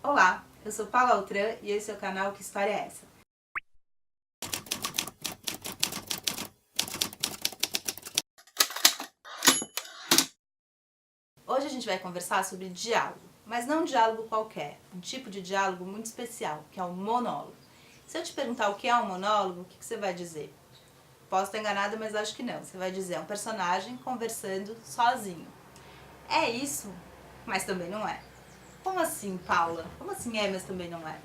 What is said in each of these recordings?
Olá, eu sou Paula Altran e esse é o canal Que História é Essa? Hoje a gente vai conversar sobre diálogo, mas não um diálogo qualquer, um tipo de diálogo muito especial, que é o monólogo. Se eu te perguntar o que é um monólogo, o que você vai dizer? Posso estar enganada, mas acho que não. Você vai dizer, é um personagem conversando sozinho. É isso, mas também não é. Como assim, Paula? Como assim é, mas também não é?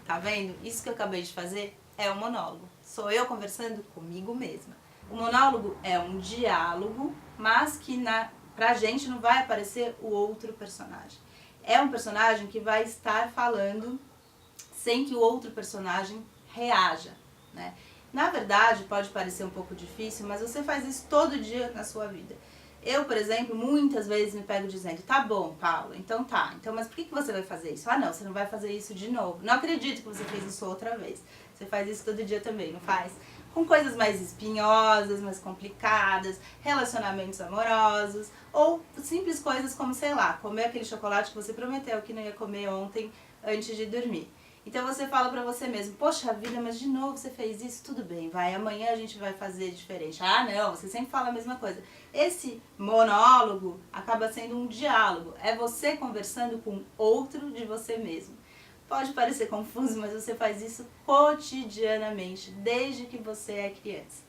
Tá vendo? Isso que eu acabei de fazer é um monólogo. Sou eu conversando comigo mesma. O monólogo é um diálogo, mas que pra gente não vai aparecer o outro personagem. É um personagem que vai estar falando sem que o outro personagem reaja, né? Na verdade, pode parecer um pouco difícil, mas você faz isso todo dia na sua vida. Eu, por exemplo, muitas vezes me pego dizendo, tá bom, Paula, então tá, então, mas por que você vai fazer isso? Ah, não, você não vai fazer isso de novo. Não acredito que você fez isso outra vez. Você faz isso todo dia também, não faz? Com coisas mais espinhosas, mais complicadas, relacionamentos amorosos, ou simples coisas como, sei lá, comer aquele chocolate que você prometeu que não ia comer ontem antes de dormir. Então você fala pra você mesmo, poxa vida, mas de novo você fez isso, tudo bem, vai, amanhã a gente vai fazer diferente. Ah não, você sempre fala a mesma coisa. Esse monólogo acaba sendo um diálogo, é você conversando com outro de você mesmo. Pode parecer confuso, mas você faz isso cotidianamente, desde que você é criança.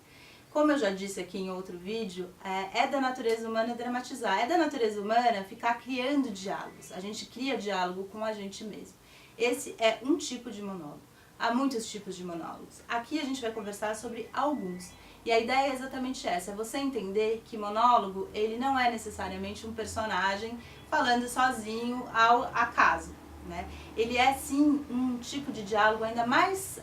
Como eu já disse aqui em outro vídeo, é da natureza humana dramatizar, é da natureza humana ficar criando diálogos. A gente cria diálogo com a gente mesmo. Esse é um tipo de monólogo. Há muitos tipos de monólogos. Aqui a gente vai conversar sobre alguns. E a ideia é exatamente essa, é você entender que monólogo, ele não é necessariamente um personagem falando sozinho ao acaso, né? Ele é sim um tipo de diálogo ainda mais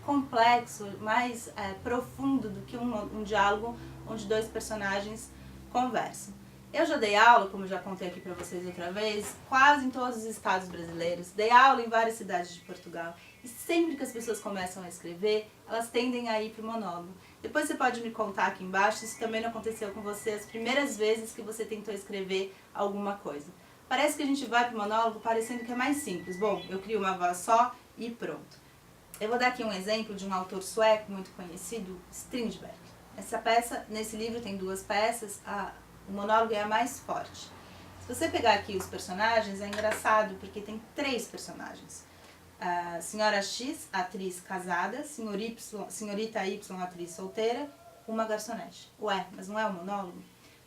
complexo, mais profundo do que um diálogo onde dois personagens conversam. Eu já dei aula, como já contei aqui pra vocês outra vez, quase em todos os estados brasileiros, dei aula em várias cidades de Portugal, e sempre que as pessoas começam a escrever, elas tendem a ir pro monólogo. Depois você pode me contar aqui embaixo se isso também não aconteceu com você as primeiras vezes que você tentou escrever alguma coisa. Parece que a gente vai pro monólogo parecendo que é mais simples. Bom, eu crio uma voz só e pronto. Eu vou dar aqui um exemplo de um autor sueco muito conhecido, Strindberg. Essa peça, nesse livro tem duas peças, o monólogo é a mais forte. Se você pegar aqui os personagens, é engraçado porque tem três personagens. A senhora X, atriz casada, senhorita Y, atriz solteira, uma garçonete. Ué, mas não é um monólogo?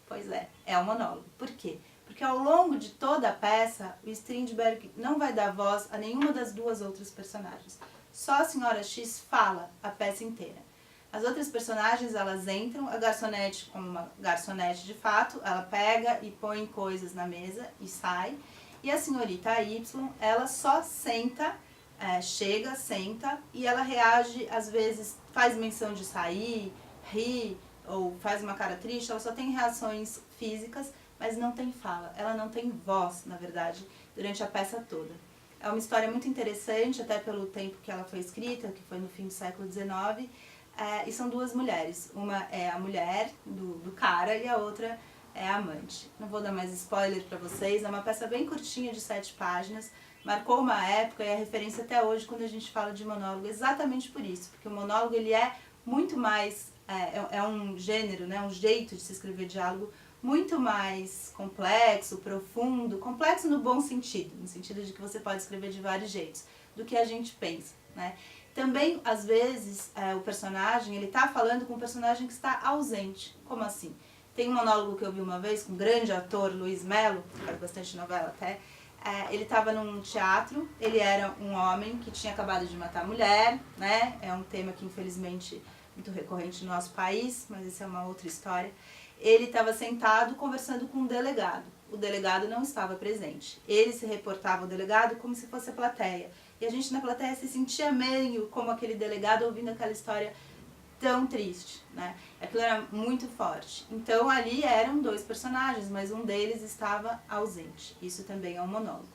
Pois é um monólogo. Por quê? Porque ao longo de toda a peça, o Strindberg não vai dar voz a nenhuma das duas outras personagens. Só a senhora X fala a peça inteira. As outras personagens, elas entram, a garçonete, como uma garçonete de fato, ela pega e põe coisas na mesa e sai. E a senhorita Y, ela só senta, chega, senta e ela reage, às vezes faz menção de sair, ri ou faz uma cara triste, ela só tem reações físicas, mas não tem fala, ela não tem voz, na verdade, durante a peça toda. É uma história muito interessante, até pelo tempo que ela foi escrita, que foi no fim do século XIX, e são duas mulheres. Uma é a mulher do cara e a outra é a amante. Não vou dar mais spoiler pra vocês, é uma peça bem curtinha de 7 páginas, marcou uma época e é referência até hoje quando a gente fala de monólogo, exatamente por isso, porque o monólogo ele é muito mais, é um gênero, né, um jeito de se escrever diálogo muito mais complexo, profundo, complexo no bom sentido, no sentido de que você pode escrever de vários jeitos, do que a gente pensa, né? Também, às vezes, o personagem, ele tá falando com um personagem que está ausente. Como assim? Tem um monólogo que eu vi uma vez com o grande ator Luiz Melo, que faz bastante novela até, ele estava num teatro, ele era um homem que tinha acabado de matar a mulher, né? É um tema que infelizmente muito recorrente no nosso país, mas isso é uma outra história. Ele estava sentado conversando com um delegado. O delegado não estava presente. Ele se reportava ao delegado como se fosse a plateia. E a gente na plateia se sentia meio como aquele delegado ouvindo aquela história tão triste, né? Aquilo era muito forte. Então ali eram dois personagens, mas um deles estava ausente. Isso também é um monólogo.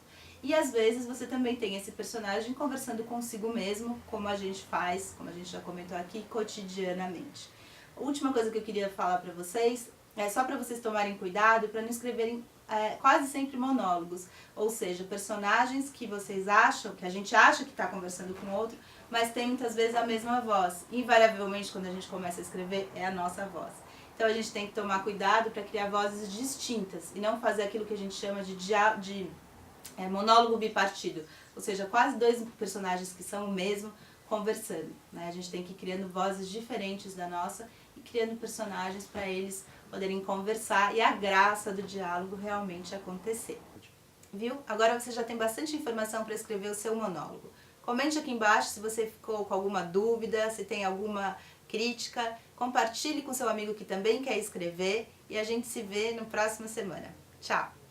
E às vezes você também tem esse personagem conversando consigo mesmo, como a gente faz, como a gente já comentou aqui, cotidianamente. A última coisa que eu queria falar pra vocês é só pra vocês tomarem cuidado para não escreverem quase sempre monólogos, ou seja, personagens que vocês acham, que a gente acha que está conversando com outro, mas tem muitas vezes a mesma voz. Invariavelmente, quando a gente começa a escrever, é a nossa voz. Então a gente tem que tomar cuidado para criar vozes distintas e não fazer aquilo que a gente chama de monólogo bipartido, ou seja, quase dois personagens que são o mesmo conversando, né? A gente tem que ir criando vozes diferentes da nossa e criando personagens para eles poderem conversar e a graça do diálogo realmente acontecer. Viu? Agora você já tem bastante informação para escrever o seu monólogo. Comente aqui embaixo se você ficou com alguma dúvida, se tem alguma crítica, compartilhe com seu amigo que também quer escrever e a gente se vê na próxima semana. Tchau!